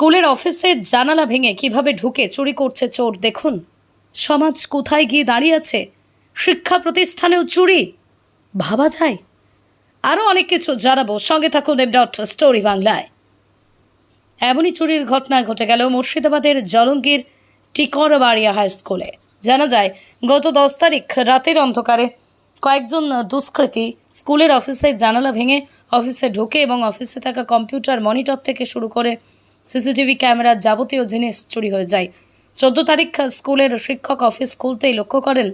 স্কুলের অফিসের জানালা ভেঙে কিভাবে ঢুকে চুরি করছে চোর দেখুন। সমাজ কোথায় গিয়ে দাঁড়িয়ে আছে? শিক্ষা প্রতিষ্ঠানেও চুরি, ভাবা যায়? আরও অনেক কিছু জানাবো, সঙ্গে থাকুন স্টোরি বাংলায়। এমনই চুরির ঘটনা ঘটে গেল মুর্শিদাবাদের জলঙ্গির টিকরবাড়িয়া হাই স্কুলে। জানা যায় গত 10 তারিখ রাতের অন্ধকারে কয়েকজন দুষ্কৃতী স্কুলের অফিসের জানালা ভেঙে অফিসে ঢুকে এবং অফিসে থাকা কম্পিউটার মনিটর থেকে শুরু করে সিসিটিভি ক্যামেরার যাবতীয় জিনিস চুরি হয়ে যায়। 14 তারিখ স্কুলের শিক্ষক অফিস খুলতেই লক্ষ্য করেন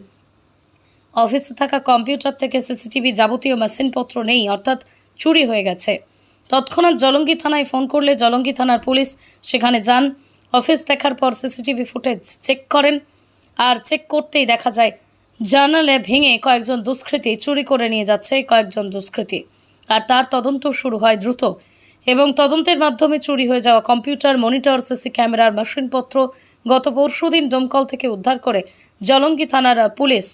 অফিসে থাকা কম্পিউটার থেকে সিসিটিভি যাবতীয় মেশিনপত্র নেই, অর্থাৎ চুরি হয়ে গেছে। তৎক্ষণাৎ জলঙ্গি থানায় ফোন করলে জলঙ্গি থানার পুলিশ সেখানে যান। অফিস দেখার পর সিসিটিভি ফুটেজ চেক করেন, আর চেক করতেই দেখা যায় জানালা ভেঙে কয়েকজন দুষ্কৃতী চুরি করে নিয়ে যাচ্ছে কয়েকজন দুষ্কৃতী। আর তার তদন্ত শুরু হয় দ্রুত এবং তদন্তের মাধ্যমে চুরি হয়ে যাওয়া কম্পিউটার মনিটর সিসি ক্যামেরার মেশিনপত্র গত পরশুদিন দমকল থেকে উদ্ধার করে জলঙ্গি থানার পুলিশ।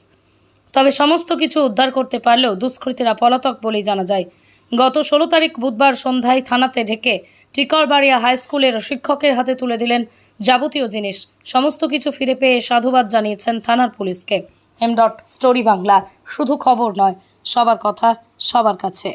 তবে সমস্ত কিছু উদ্ধার করতে পারলেও দুষ্কৃতীরা পলাতক বলেই জানা যায়। গত 16 তারিখ বুধবার সন্ধ্যায় থানাতে ঢেকে টিকরবাড়িয়া হাই স্কুলের শিক্ষকের হাতে তুলে দিলেন যাবতীয় জিনিস। সমস্ত কিছু ফিরে পেয়ে সাধুবাদ জানিয়েছেন থানার পুলিশকে। স্টোরি বাংলা, শুধু খবর নয়, সবার কথা সবার কাছে।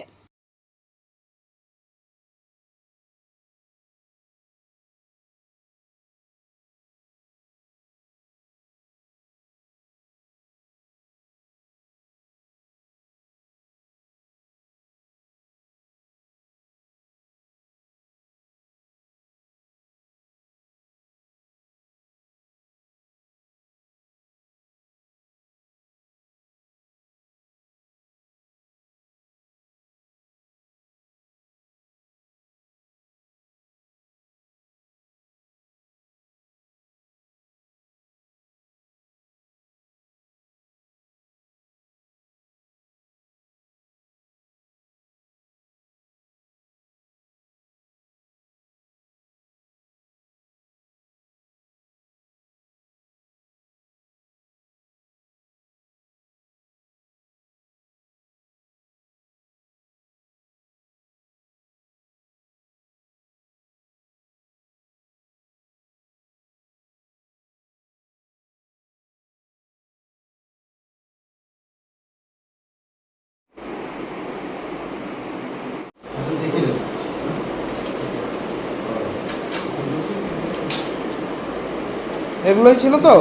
এগুলোই ছিল তো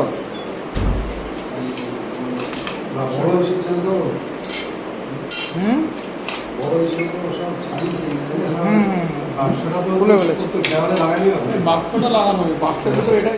বাক্সটা লাগানো, বাক্সের ভিতরে এটা